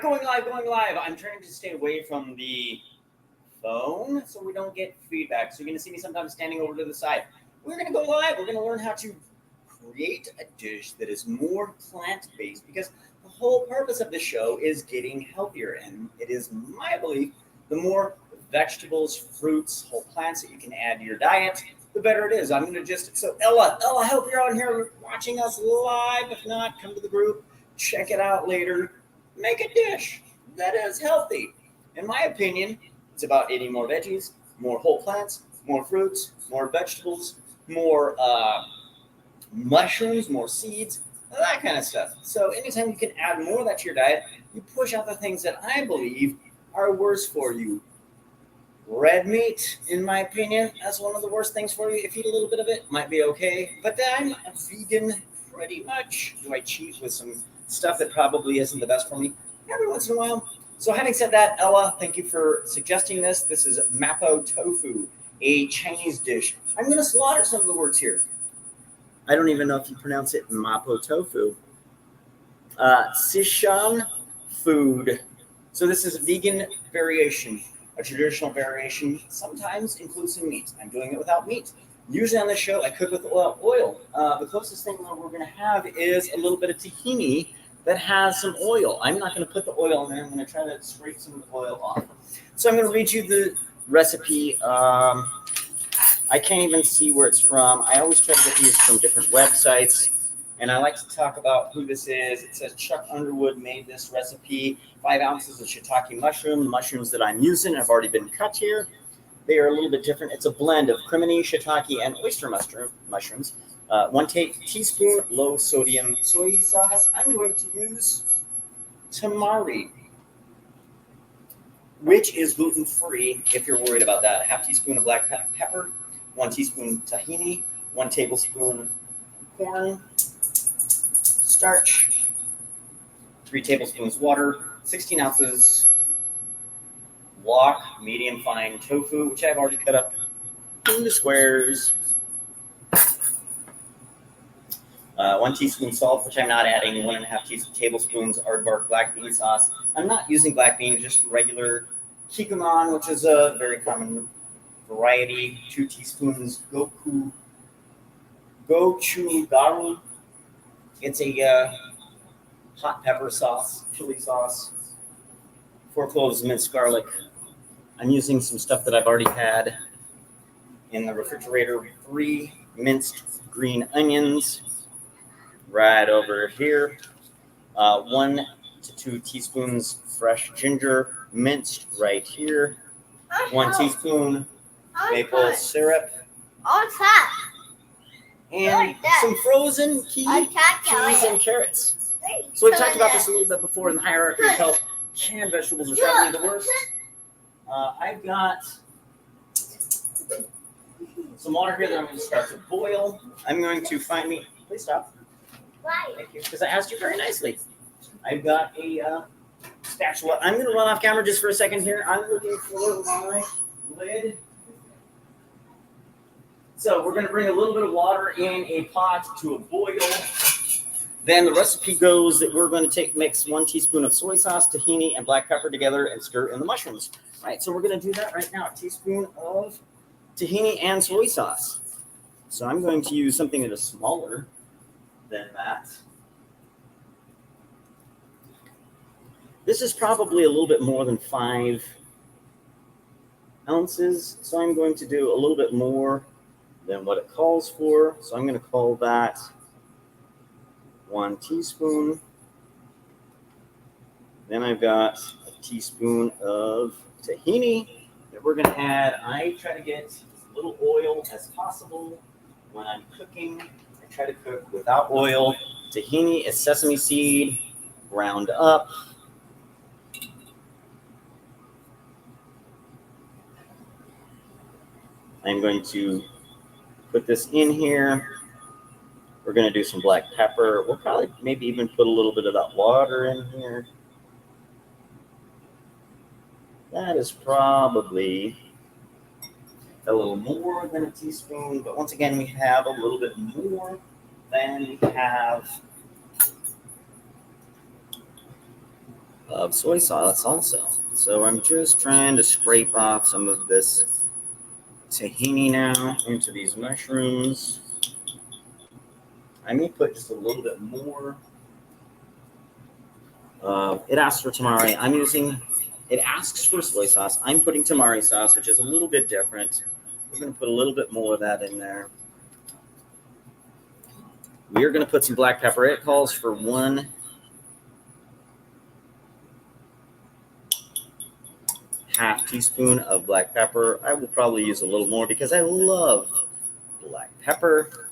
Going live. I'm trying to stay away from the phone so we don't get feedback. So you're going to see me sometimes standing over to the side. We're going to go live. We're going to learn how to create a dish that is more plant-based because the whole purpose of the show is getting healthier. And it is my belief the more vegetables, fruits, whole plants that you can add to your diet, the better it is. I'm going to so Ella, I hope you're on here watching us live. If not, come to the group, check it out later. Make a dish that is healthy. In my opinion, it's about eating more veggies, more whole plants, more fruits, more vegetables, more mushrooms, more seeds, that kind of stuff. So anytime you can add more of that to your diet, you push out the things that I believe are worse for you. Red meat, in my opinion, that's one of the worst things for you. If you eat a little bit of it, might be okay. But I'm a vegan pretty much. Do I cheat with some stuff that probably isn't the best for me? Every once in a while. So having said that, Ella, thank you for suggesting this. This is Mapo Tofu, a Chinese dish. I'm going to slaughter some of the words here. I don't even know if you pronounce it Mapo Tofu. Sichuan food. So this is a vegan variation. A traditional variation sometimes includes some meat. I'm doing it without meat. Usually on this show, I cook with oil. The closest thing that we're going to have is a little bit of tahini that has some oil. I'm not going to put the oil in there. I'm going to try to scrape some of the oil off. So I'm going to read you the recipe. I can't even see where it's from. I always try to get these from different websites. And I like to talk about who this is. It says Chuck Underwood made this recipe. 5 ounces of shiitake mushroom. The mushrooms that I'm using have already been cut here. They are a little bit different. It's a blend of crimini, shiitake, and oyster mushrooms. 1 teaspoon low sodium soy sauce. I'm going to use tamari, which is gluten-free if you're worried about that. A half teaspoon of black pepper, 1 teaspoon tahini, 1 tablespoon corn starch, 3 tablespoons water, 16 ounces wok medium fine tofu, which I've already cut up into squares. 1 teaspoon salt, which I'm not adding. 1.5 tablespoons aardvark black bean sauce. I'm not using black bean, just regular kikkoman, which is a very common variety. 2 teaspoons gochugaru. It's a hot pepper sauce, chili sauce. 4 cloves of minced garlic. I'm using some stuff that I've already had in the refrigerator. 3 minced green onions right over here. 1 to 2 teaspoons fresh ginger minced right here. 1 teaspoon maple syrup. And some frozen cheese and carrots. So we've talked about this a little bit before in the hierarchy of health. Canned vegetables are probably the worst. I've got some water here that I'm going to start to boil. I'm going to find me. Please stop. Why? Thank you, because I asked you very nicely. I've got a spatula. I'm going to run off camera just for a second here. I'm looking for my lid. So we're going to bring a little bit of water in a pot to a boil. Then the recipe goes that we're going to mix 1 teaspoon of soy sauce, tahini, and black pepper together and stir in the mushrooms. All right, so we're going to do that right now. A teaspoon of tahini and soy sauce. So I'm going to use something that is smaller than that. This is probably a little bit more than 5 ounces. So I'm going to do a little bit more than what it calls for. So I'm going to call that 1 teaspoon. Then I've got a teaspoon of tahini that we're going to add. I try to get as little oil as possible when I'm cooking. I try to cook without oil. Tahini is sesame seed ground up. I'm going to put this in here. We're going to do some black pepper. We'll probably maybe even put a little bit of that water in here. That is probably a little more than a teaspoon, but once again, we have a little bit more than we have of soy sauce also. So I'm just trying to scrape off some of this tahini now into these mushrooms. I may put just a little bit more. It asks for tamari. It asks for soy sauce. I'm putting tamari sauce, which is a little bit different. We're going to put a little bit more of that in there. We are going to put some black pepper. It calls for 1 half teaspoon of black pepper. I will probably use a little more because I love black pepper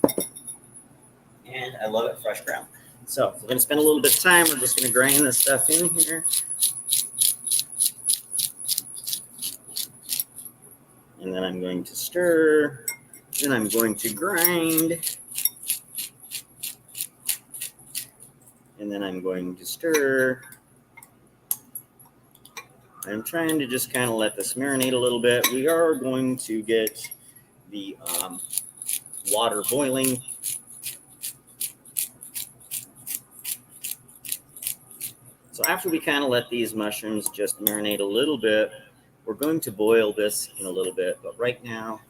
and I love it fresh ground. So we're going to spend a little bit of time. We're just going to grind this stuff in here. And then I'm going to stir. Then I'm going to grind. And then I'm going to stir. I'm trying to just kind of let this marinate a little bit. We are going to get the water boiling. So after we kind of let these mushrooms just marinate a little bit, we're going to boil this in a little bit. But right now,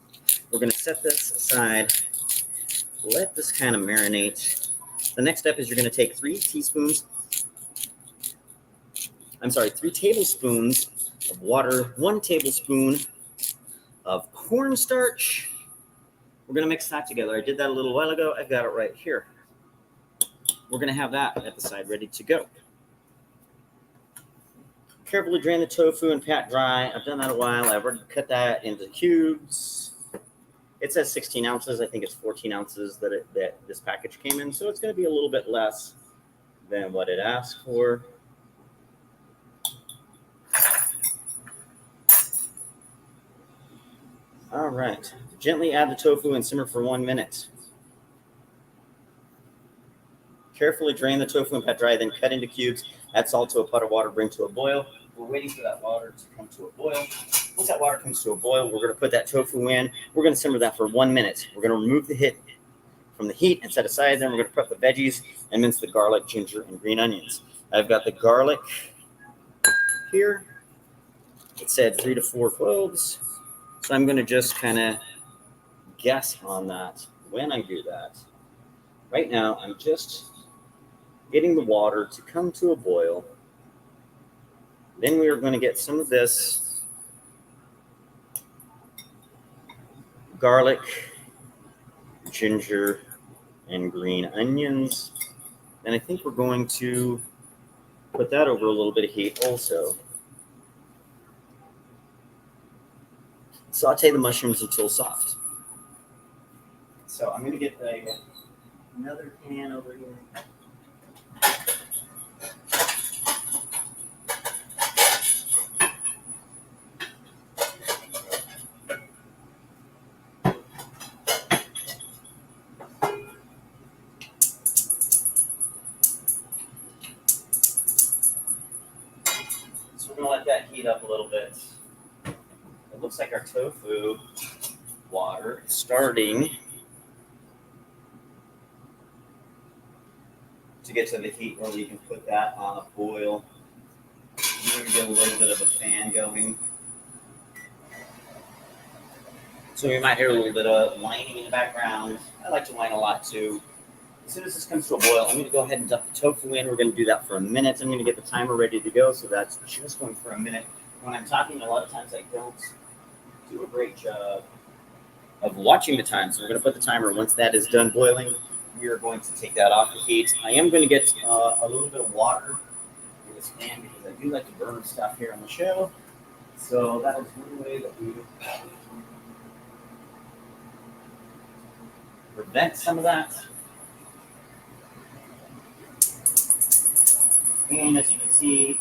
we're going to set this aside, let this kind of marinate. The next step is you're going to take 3 tablespoons of water, 1 tablespoon of cornstarch. We're going to mix that together. I did that a little while ago. I've got it right here. We're going to have that at the side ready to go. Carefully drain the tofu and pat dry. I've done that a while. I've already cut that into cubes. It says 16 ounces. I think it's 14 ounces that this package came in. So it's going to be a little bit less than what it asked for. All right. Gently add the tofu and simmer for 1 minute. Carefully drain the tofu and pat dry, then cut into cubes. Add salt to a pot of water, bring to a boil. We're waiting for that water to come to a boil. Once that water comes to a boil, we're going to put that tofu in. We're going to simmer that for 1 minute. We're going to remove the heat from the heat and set aside. Then we're going to prep the veggies and mince the garlic, ginger, and green onions. I've got the garlic here. It said 3 to 4 cloves. So I'm going to just kind of guess on that when I do that. Right now, I'm just getting the water to come to a boil. Then we are going to get some of this garlic, ginger, and green onions. And I think we're going to put that over a little bit of heat also. Saute the mushrooms until soft. So I'm going to get another pan over here. So we're going to let that heat up a little bit. It looks like our tofu water is starting to get to the heat where we can put that on a boil. We're going to get a little bit of a fan going. So we might hear a little bit of whining in the background. I like to whine a lot too. As soon as this comes to a boil, I'm going to go ahead and dump the tofu in. We're going to do that for a minute. I'm going to get the timer ready to go, so that's just going for a minute. When I'm talking, a lot of times I don't do a great job of watching the time. So we're going to put the timer. Once that is done boiling, we are going to take that off the heat. I am going to get a little bit of water in this pan because I do like to burn stuff here on the show. So that is one way that we prevent some of that. And as you can see,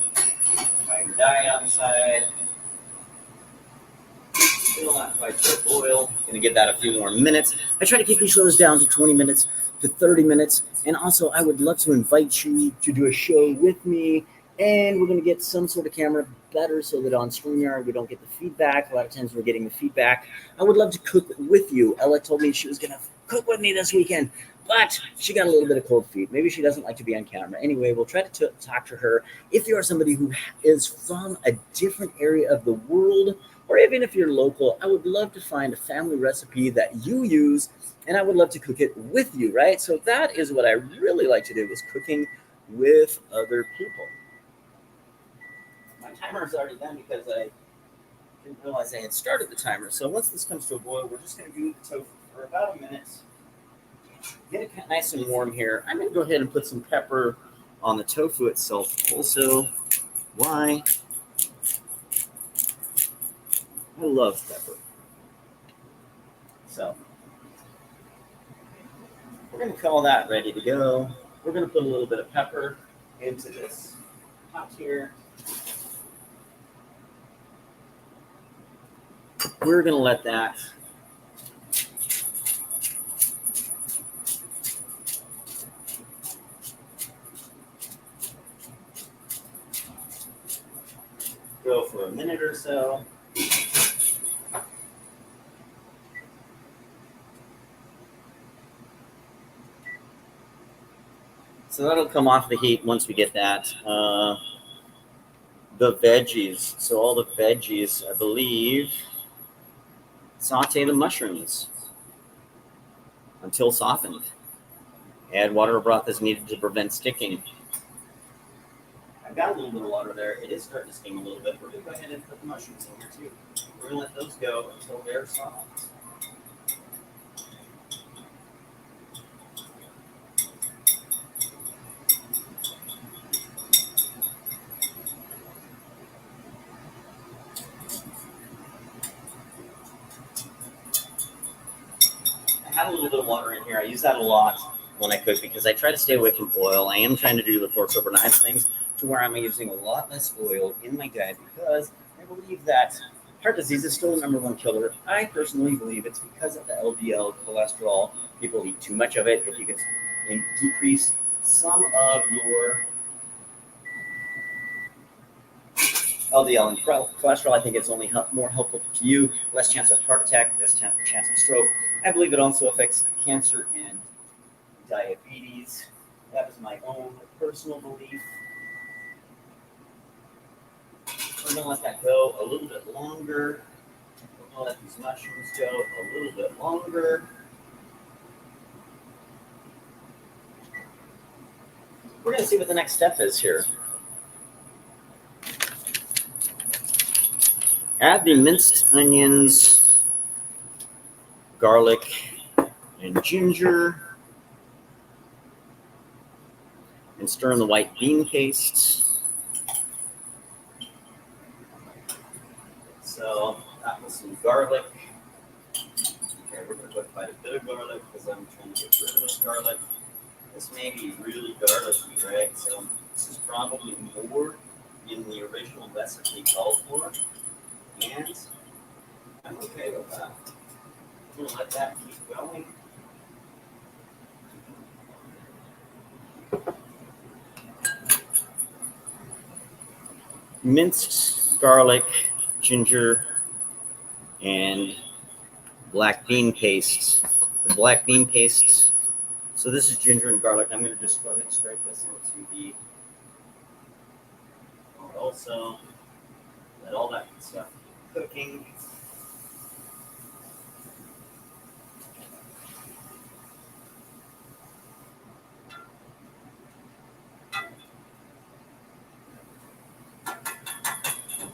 fire dye on the side. Still not quite to a boil. Gonna give that a few more minutes. I try to keep these shows down to 20 minutes to 30 minutes. And also, I would love to invite you to do a show with me. And we're gonna get some sort of camera better so that on StreamYard we don't get the feedback. A lot of times we're getting the feedback. I would love to cook with you. Ella told me she was gonna cook with me this weekend. but she got a little bit of cold feet. Maybe she doesn't like to be on camera. Anyway, we'll try to talk to her. If you are somebody who is from a different area of the world, or even if you're local, I would love to find a family recipe that you use, and I would love to cook it with you, right? So that is what I really like to do, is cooking with other people. My timer is already done because I didn't realize I had started the timer. So once this comes to a boil, we're just going to do the tofu for about a minute. Get it nice and warm here. I'm going to go ahead and put some pepper on the tofu itself. Also, why? I love pepper. So we're going to call that ready to go. We're going to put a little bit of pepper into this pot here. We're going to let that go for a minute or so. So that'll come off the heat once we get that. The veggies. So all the veggies, I believe, saute the mushrooms until softened. Add water or broth as needed to prevent sticking. I've got a little bit of water there. It is starting to steam a little bit. We're going to go ahead and put the mushrooms in here too. We're going to let those go until they're soft. I have a little bit of water in here. I use that a lot when I cook because I try to stay away from oil. I am trying to do the forks over knives things to where I'm using a lot less oil in my diet because I believe that heart disease is still the number one killer. I personally believe it's because of the LDL cholesterol. People eat too much of it. If you can decrease some of your LDL and cholesterol, I think it's only more helpful to you. Less chance of heart attack, less chance of stroke. I believe it also affects cancer and diabetes. That is my own personal belief. We're going to let that go a little bit longer. We're going to let these mushrooms go a little bit longer. We're going to see what the next step is here. Add the minced onions, garlic, and ginger, and stir in the white bean paste. So that was some garlic. Okay, we're going to put quite a bit of garlic because I'm trying to get rid of this garlic. This may be really garlicky, right? So this is probably more in the original recipe called for. And I'm okay with that. I'm going to let that keep going. Minced garlic, ginger, and black bean paste. The black bean paste. So this is ginger and garlic. I'm going to just go ahead and scrape this into the also let all that stuff keep cooking.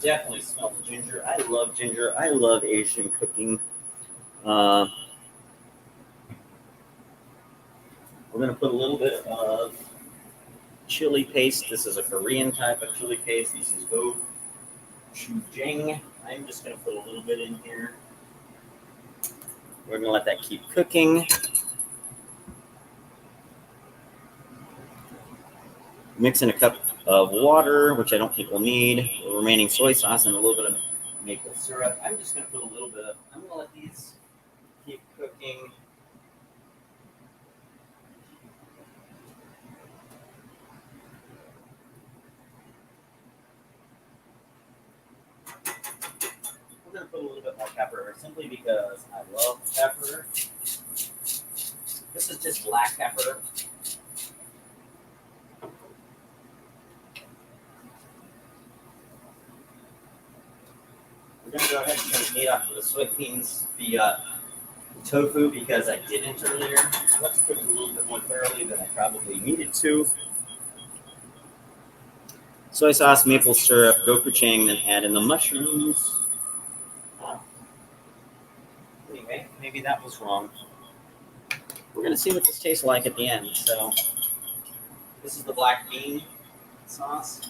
Definitely smell the ginger. I love ginger. I love Asian cooking. We're going to put a little bit of chili paste. This is a Korean type of chili paste. This is gochujang. I'm just going to put a little bit in here. We're going to let that keep cooking. Mix in a cup of water, which I don't think we'll need. The remaining soy sauce and a little bit of maple syrup. I'm just going to put a little bit of, I'm going to let these keep cooking. We're going to put a little bit more pepper simply because I love pepper. Because This is just black pepper. We're going to go ahead and turn the heat off for the soybeans, the tofu, because I didn't earlier. So let's cook it a little bit more thoroughly than I probably needed to. Soy sauce, maple syrup, gochujang, then add in the mushrooms. Anyway, maybe that was wrong. We're going to see what this tastes like at the end. So this is the black bean sauce.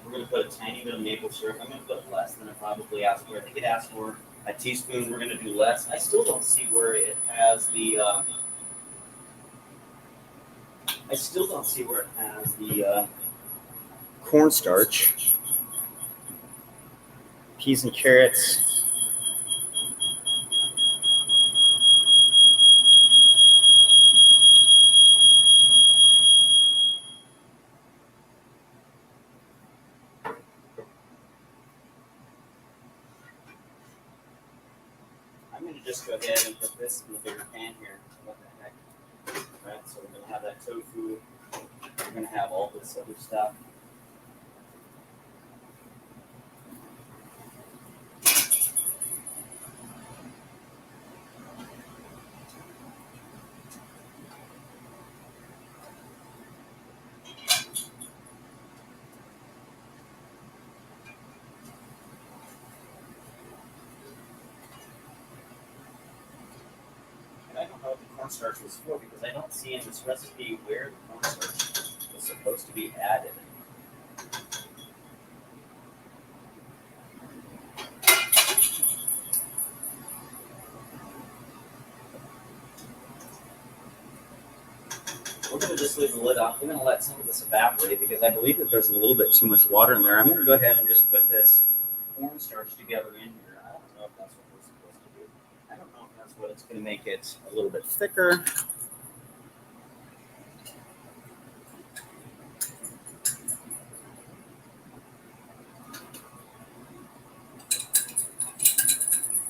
We're going to put a tiny bit of maple syrup. I'm going to put less than I probably asked for. I think it asked for a teaspoon. We're going to do less. I still don't see where it has the cornstarch, peas and carrots. I'm going to just go ahead and put this in the bigger pan here. What the heck? Right, so we're going to have that tofu. We're going to have all this other stuff. I don't know what the cornstarch was for because I don't see in this recipe where the cornstarch was supposed to be added. We're going to just leave the lid off. We're going to let some of this evaporate because I believe that there's a little bit too much water in there. I'm going to go ahead and just put this cornstarch together in here. I don't know if that's what we're supposed to do. I don't know if that's what it's going to make it a little bit thicker.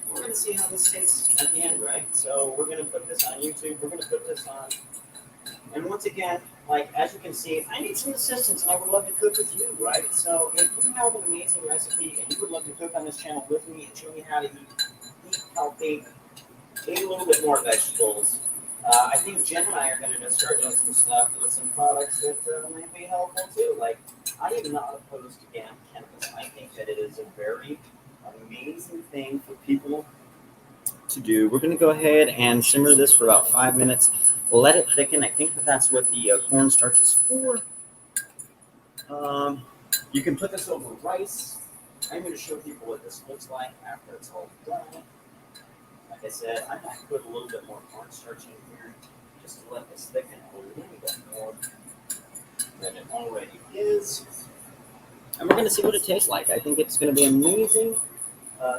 We're going to see how this tastes at the end, right? So we're going to put this on YouTube. We're going to put this on. And once again, like as you can see, I need some assistance and I would love to cook with you, right? So if you have an amazing recipe and you would love to cook on this channel with me and show me how to eat healthy, eat a little bit more vegetables, I think Jen and I are going to just start doing some stuff with some products that might be helpful too. Like, I am not opposed to cannabis. I think that it is a very amazing thing for people to do. We're going to go ahead and simmer this for about 5 minutes. Let it thicken. I think that's what the cornstarch is for. You can put this over rice. I'm going to show people what this looks like after it's all done. Like I said, I might put a little bit more cornstarch in here just to let this thicken a little bit more than it already is. And we're going to see what it tastes like. I think it's going to be amazing.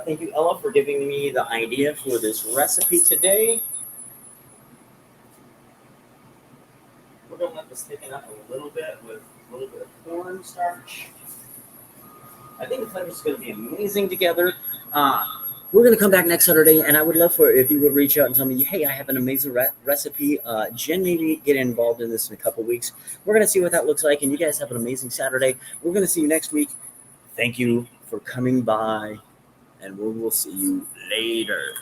Thank you, Ella, for giving me the idea for this recipe today. We're going to let this thicken up a little bit with a little bit of cornstarch. I think the flavor is going to be amazing together. We're going to come back next Saturday, and I would love for if you would reach out and tell me, hey, I have an amazing recipe. Jen maybe get involved in this in a couple weeks. We're going to see what that looks like, and you guys have an amazing Saturday. We're going to see you next week. Thank you for coming by, and we will see you later.